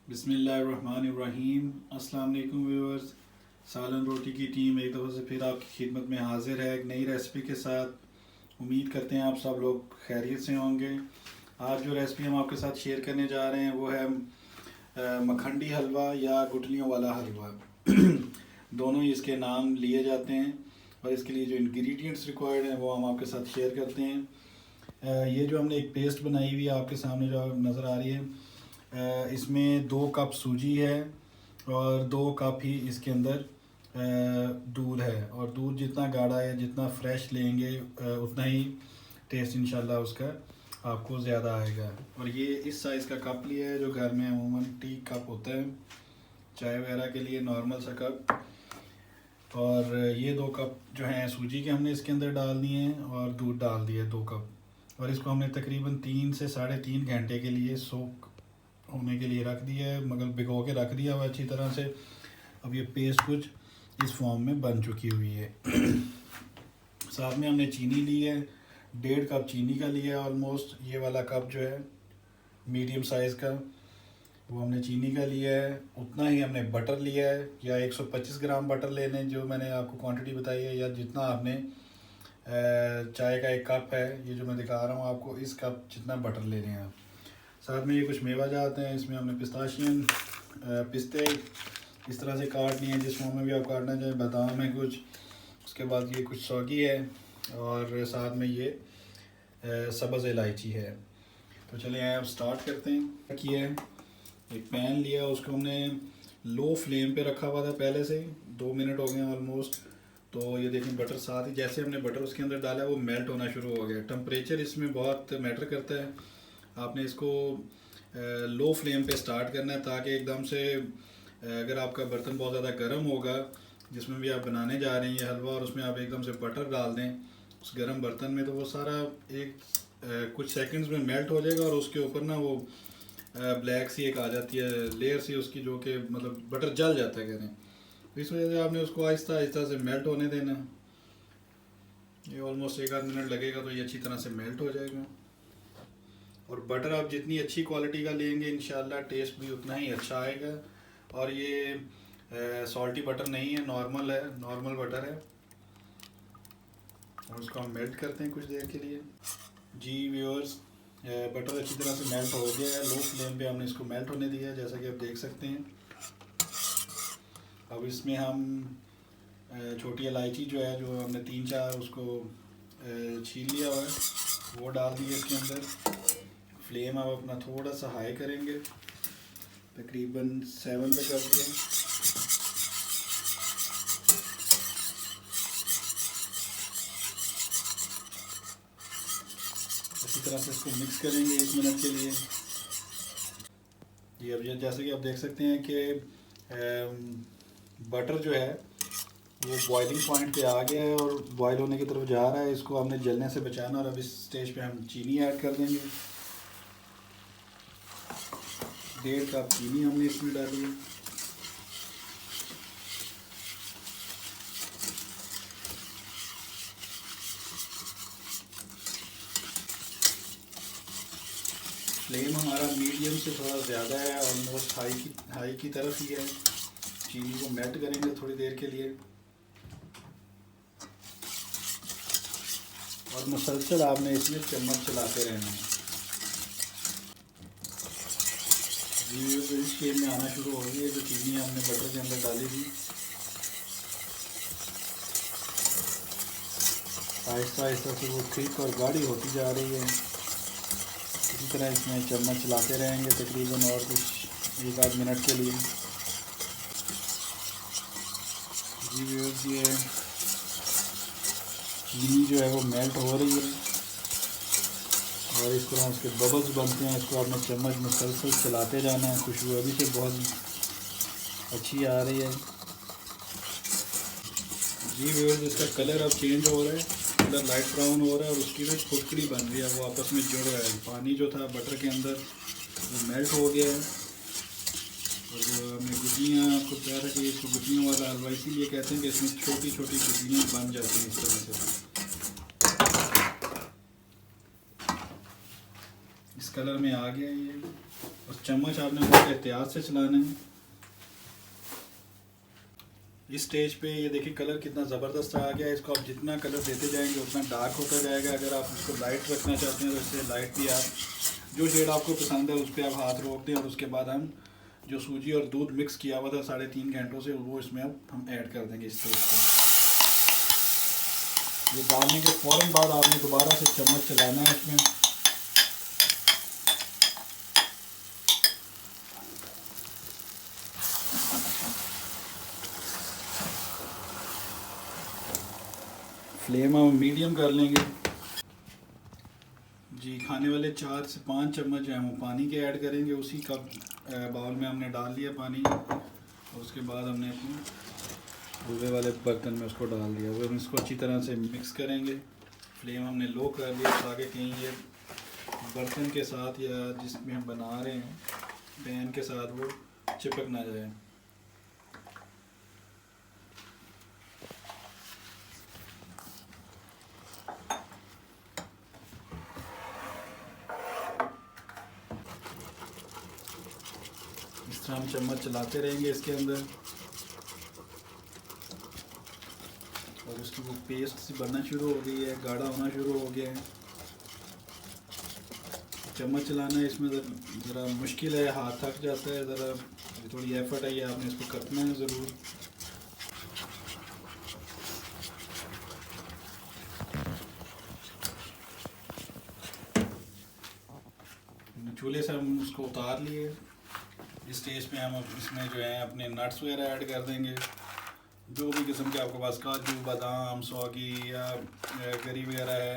बिस्मिल्लाहिर्रहमानिर्रहीम। अस्सलाम वालेकुम व्यूअर्स। सालन रोटी की टीम एक दफ़ा से फिर आपकी खिदमत में हाजिर है एक नई रेसिपी के साथ। उम्मीद करते हैं आप सब लोग खैरियत से होंगे। आज जो रेसिपी हम आपके साथ शेयर करने जा रहे हैं वो है मखंडी हलवा या गुठलियों वाला हलवा। दोनों ही इसके नाम लिए जाते हैं और इसके लिए जो इंग्रेडिएंट्स रिक्वायर्ड हैं वो हम आपके साथ शेयर करते हैं। ये जो हमने एक पेस्ट बनाई हुई है आपके सामने जो नज़र आ रही है, इसमें 2 कप सूजी है और 2 कप ही इसके अंदर दूध है। और दूध जितना गाढ़ा है, जितना फ्रेश लेंगे उतना ही टेस्ट इंशाल्लाह उसका आपको ज़्यादा आएगा। और ये इस साइज़ का कप लिया है जो घर में अमूमन टी कप होता है चाय वगैरह के लिए, नॉर्मल सा कप। और ये 2 कप जो हैं सूजी के हमने इसके अंदर डाल दिए हैं और दूध डाल दिया 2 कप। और इसको हमने तकरीबन 3 से 3.5 घंटे के लिए सोक होने के लिए रख दिया है, मगर भिगो के रख दिया हुआ अच्छी तरह से। अब ये पेस्ट कुछ इस फॉर्म में बन चुकी हुई है। साथ में हमने चीनी ली है, 1.5 कप चीनी का लिया है ऑलमोस्ट। ये वाला कप जो है मीडियम साइज़ का वो हमने चीनी का लिया है। उतना ही हमने बटर लिया है, या 125 ग्राम बटर लेने जो मैंने आपको क्वांटिटी बताई है, या जितना आपने चाय का 1 कप है ये जो मैं दिखा रहा हूँ आपको, इस कप जितना बटर ले रहे हैं आप। साथ में ये कुछ मेवा जाते हैं, इसमें हमने पिस्ताशियन पिस्ते इस तरह से काट लिए हैं, जिस फॉर्म में भी आप काटना चाहें। बादाम है कुछ, उसके बाद ये कुछ सौगी है और साथ में ये सब्ज़ इलायची है। तो चलिए आप स्टार्ट करते हैं। किया है, एक पैन लिया, उसको हमने लो फ्लेम पे रखा हुआ था पहले से। 2 मिनट हो गए ऑलमोस्ट। तो ये देखें बटर साथ ही जैसे हमने बटर उसके अंदर डाला वो मेल्ट होना शुरू हो गया। टेम्परेचर इसमें बहुत मैटर करता है। आपने इसको लो फ्लेम पे स्टार्ट करना है ताकि एकदम से अगर आपका बर्तन बहुत ज़्यादा गर्म होगा जिसमें भी आप बनाने जा रहे हैं ये हलवा, और उसमें आप एकदम से बटर डाल दें उस गर्म बर्तन में, तो वो सारा कुछ सेकंड्स में मेल्ट हो जाएगा और उसके ऊपर ना वो ब्लैक सी एक आ जाती है लेयर सी उसकी, जो कि मतलब बटर जल जाता है कहते हैं। तो इस वजह से आपने उसको आहिस्ता आहिस्ता से मेल्ट होने देना। ये ऑलमोस्ट 1 आध मिनट लगेगा तो ये अच्छी तरह से मेल्ट हो जाएगा। और बटर आप जितनी अच्छी क्वालिटी का लेंगे इंशाल्लाह टेस्ट भी उतना ही अच्छा आएगा। और ये सॉल्टी बटर नहीं है, नॉर्मल है, नॉर्मल बटर है। और उसको हम मेल्ट करते हैं कुछ देर के लिए। जी व्यूअर्स, बटर अच्छी तरह से मेल्ट हो गया है। लो फ्लेम पे हमने इसको मेल्ट होने दिया है जैसा कि आप देख सकते हैं। अब इसमें हम छोटी इलायची जो है, जो हमने 3-4 उसको छील लिया हुआ है, वो डाल दिए इसके अंदर। फ्लेम आप अपना थोड़ा सा हाई करेंगे, तकरीबन 7 पे कर दिया। इसी तरह से इसको मिक्स करेंगे 1 मिनट के लिए। ये अब जैसे कि आप देख सकते हैं कि बटर जो है वो बॉइलिंग पॉइंट पे आ गया है और बॉयल होने की तरफ जा रहा है। इसको हमने जलने से बचाना। और अब इस स्टेज पे हम चीनी ऐड कर देंगे। 1.5 कप चीनी हमने इसमें डाली है। फ्लेम हमारा मीडियम से थोड़ा ज़्यादा है, ऑलमोस्ट हाई की तरफ ही है। चीनी को मेल्ट करेंगे थोड़ी देर के लिए और मुसलसल आपने इसमें चम्मच चलाते रहना है। इस शेप में आना शुरू हो गई है जो चीनी हमने बटर के अंदर डाली थी। आहिस्ता आहिस्ता से वो थिक और गाढ़ी होती जा रही है। इसी तरह इसमें चम्मच चलाते रहेंगे तकरीबन और कुछ 1 आध मिनट के लिए। जी व्यूअर्स, ये चीनी जो है वो मेल्ट हो रही है और इस तरह उसके बबल्स बनते हैं। इसको आपने चम्मच मुसलसल चलाते जाना है। खुशबू अभी से बहुत अच्छी आ रही है। जी व्यूअर्स, इसका कलर अब चेंज हो रहा है, कलर लाइट ब्राउन हो रहा है और उसकी जो फुटकड़ी बन रही है वो आपस में जुड़ रहा है। पानी जो था बटर के अंदर वो मेल्ट हो गया है। और जो हमने गुठलियाँ आपको बताया था कि इसको गुठलियों वाला हलवा इसीलिए कहते हैं कि इसमें छोटी छोटी गुठलियाँ बन जाती हैं इस तरह से। कलर में आ गया ये। और चम्मच आपने बहुत एहतियात से चलाना है। इस स्टेज पे ये देखिए कलर कितना ज़बरदस्त आ गया है। इसको आप जितना कलर देते जाएंगे उतना डार्क होता जाएगा। अगर आप इसको लाइट रखना चाहते हैं तो इससे लाइट भी आप जो शेड आपको पसंद है उस पर आप हाथ रोक दें। और उसके बाद हम जो सूजी और दूध मिक्स किया हुआ था 3.5 घंटों से, वो इसमें अब हम ऐड कर देंगे इस स्टेज पर। ये डालने के फ़ौरन बाद आपने दोबारा से चम्मच चलाना है इसमें। फ्लेम हम मीडियम कर लेंगे जी। खाने वाले 4 से 5 चम्मच जो है वो पानी के ऐड करेंगे। उसी कप बाउल में हमने डाल लिया पानी। और उसके बाद हमने अपने हलवे वाले बर्तन में उसको डाल दिया। वो हम इसको अच्छी तरह से मिक्स करेंगे। फ्लेम हमने लो कर दिया ताकि कहीं ये बर्तन के साथ या जिसमें हम बना रहे हैं पैन के साथ वो चिपक ना जाए। इस तरह हम चम्मच चलाते रहेंगे इसके अंदर। और उसकी वो पेस्ट सी बनना शुरू हो गई है, गाढ़ा होना शुरू हो गया है। चम्मच चलाना इसमें ज़रा मुश्किल है, हाथ थक जाता है, ज़रा थोड़ी एफर्ट है, ये आपने इसको करना है ज़रूर। चूल्हे से हम उसको उतार लिए। इस स्टेज पे हम इसमें जो है अपने नट्स वगैरह ऐड कर देंगे। जो भी किस्म के आपके पास काजू, बादाम, सौगी या गरी वगैरह है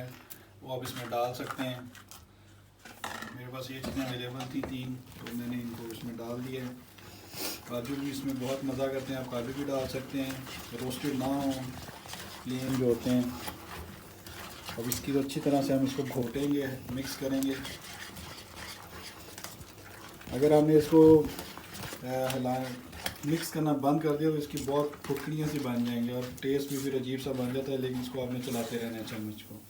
वो आप इसमें डाल सकते हैं। मेरे पास ये चीज़ें अवेलेबल थी 3, तो मैंने इनको इसमें डाल दिया है। काजू भी इसमें बहुत मज़ा करते हैं, आप काजू भी डाल सकते हैं, रोस्टेड ना हो, प्लेन जो होते हैं। अब इसकी तो अच्छी तरह से हम इसको घोटेंगे, मिक्स करेंगे। अगर आपने इसको मिक्स करना बंद कर दिया तो इसकी बहुत फुकड़ियाँ सी बन जाएंगी और टेस्ट भी फिर अजीब सा बन जाता है। लेकिन इसको आपने चलाते रहना है चम्मच को।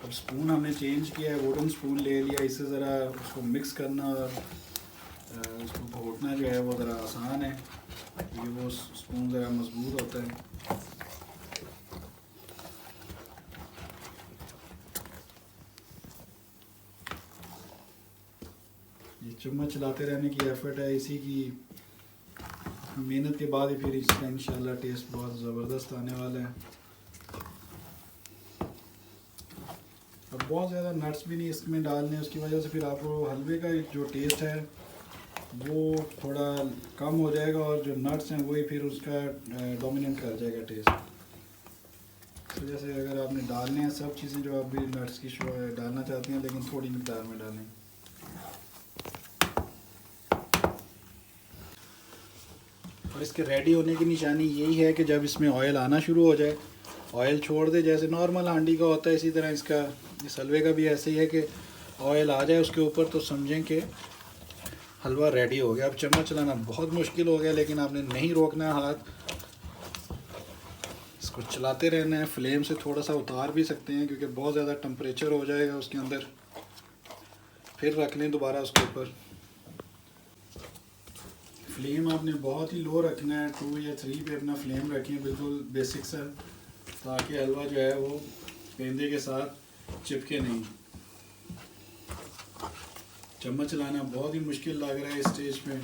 अब स्पून हमने चेंज किया है, वुडन स्पून ले लिया। इससे ज़रा उसको मिक्स करना और उसको घोटना जो है वो ज़रा आसान है, क्योंकि वो स्पून ज़रा मजबूत होता है। ये चम्मच चलाते रहने की एफर्ट है, इसी की मेहनत के बाद ही फिर इसका इंशाल्लाह टेस्ट बहुत ज़बरदस्त आने वाला है। और बहुत ज़्यादा नट्स भी नहीं इसमें डालने, उसकी वजह से फिर आपको हलवे का जो टेस्ट है वो थोड़ा कम हो जाएगा और जो नट्स हैं वही फिर उसका डोमिनेट कर जाएगा टेस्ट। तो जैसे अगर आपने डालने हैं सब चीज़ें जो आप भी नट्स की डालना चाहते हैं, लेकिन थोड़ी मिकदार में डालें। और इसके रेडी होने की निशानी यही है कि जब इसमें ऑयल आना शुरू हो जाए, ऑयल छोड़ दे, जैसे नॉर्मल हांडी का होता है इसी तरह इसका इस हलवे का भी ऐसे ही है कि ऑयल आ जाए उसके ऊपर तो समझें कि हलवा रेडी हो गया। अब चम्मच चलाना बहुत मुश्किल हो गया, लेकिन आपने नहीं रोकना है हाथ, इसको चलाते रहना है। फ्लेम से थोड़ा सा उतार भी सकते हैं क्योंकि बहुत ज़्यादा टेम्परेचर हो जाएगा उसके अंदर। फिर रख लें दोबारा उसके ऊपर। फ्लेम आपने बहुत ही लो रखना है, 2 या 3 पे अपना फ्लेम रखें, बिल्कुल बेसिक सा, ताकि हलवा जो है वो पेंदे के साथ चिपके नहीं। चम्मच चलाना बहुत ही मुश्किल लग रहा है इस स्टेज पे।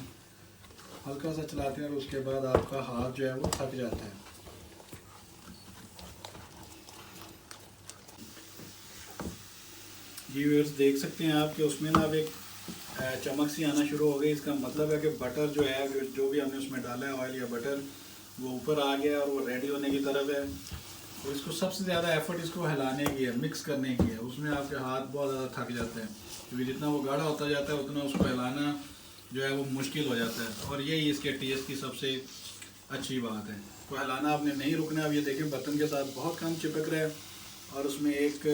हल्का सा चलाते हैं और उसके बाद आपका हाथ जो है वो थक जाता है। जी व्यूअर्स, देख सकते हैं आप कि उसमें ना अब एक चमक सी आना शुरू हो गई। इसका मतलब है कि बटर जो है, जो भी हमने उसमें डाला है ऑयल या बटर, वो ऊपर आ गया और वो रेडी होने की तरफ है। और इसको सबसे ज़्यादा एफर्ट इसको हिलाने की है, मिक्स करने की है। उसमें आपके हाथ बहुत ज़्यादा थक जाते हैं क्योंकि जितना वो गाढ़ा होता जाता है उतना उसको हिलाना जो है वो मुश्किल हो जाता है। और यही इसके टेस्ट की सबसे अच्छी बात है। तो हिलाना आपने नहीं रुकना। अब ये देखें बर्तन के साथ बहुत कम चिपक रहा है और उसमें एक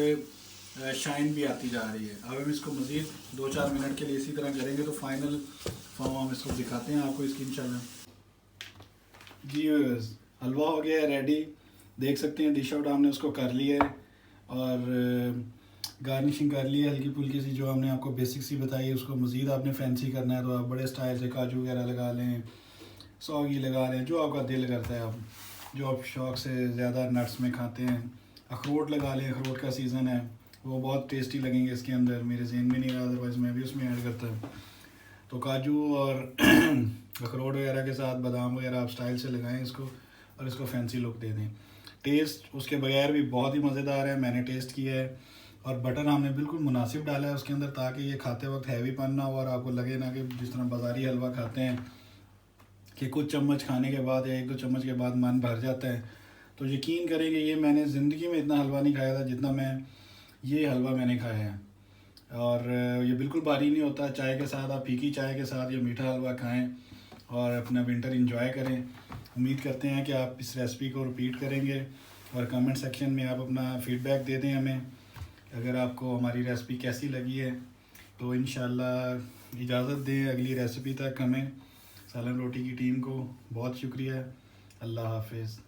शाइन भी आती जा रही है। अब हम इसको मज़ीद 2-4 मिनट के लिए इसी तरह करेंगे तो फाइनल फॉर्म हम इसको दिखाते हैं आपको इसकी इंशाल्लाह। जी व्यूअर्स, हलवा हो गया है रेडी, देख सकते हैं डिश आउट हमने उसको कर लिया है और गार्निशिंग कर ली है हल्की फुल्की सी, जो हमने आपको बेसिक सी बताई है। उसको मज़ीद आपने फैंसी करना है तो आप बड़े स्टाइल से काजू वगैरह लगा लें, सौगी लगा लें, जो आपका दिल करता है। आप जो आप शौक़ से ज़्यादा नट्स में खाते हैं, अखरोट लगा लें, अखरोट का सीज़न है, वो बहुत टेस्टी लगेंगे इसके अंदर। मेरे ज़हन में नहीं रहा, अदरवाइज़ मैं भी उसमें ऐड करता हूँ। तो काजू और अखरोट वगैरह के साथ बादाम वगैरह आप स्टाइल से लगाएं इसको और इसको फैंसी लुक दे दें। टेस्ट उसके बगैर भी बहुत ही मज़ेदार है, मैंने टेस्ट किया है। और बटर हमने बिल्कुल मुनासिब डाला है उसके अंदर, ताकि ये खाते वक्त हैवीपन ना हो और आपको लगे ना कि जिस तरह बाज़ारी हलवा खाते हैं कि कुछ चम्मच खाने के बाद या 1-2 चम्मच के बाद मन भर जाता है। तो यकीन करेंगे ये मैंने ज़िंदगी में इतना हलवा नहीं खाया था जितना ये हलवा मैंने खाया है। और ये बिल्कुल भारी नहीं होता। चाय के साथ, आप फीकी चाय के साथ ये मीठा हलवा खाएं और अपना विंटर एंजॉय करें। उम्मीद करते हैं कि आप इस रेसिपी को रिपीट करेंगे और कमेंट सेक्शन में आप अपना फ़ीडबैक दे दें हमें, अगर आपको हमारी रेसिपी कैसी लगी है। तो इंशाल्लाह इजाज़त दें अगली रेसिपी तक। हमें सालन रोटी की टीम को बहुत शुक्रिया। अल्लाह हाफ़िज़।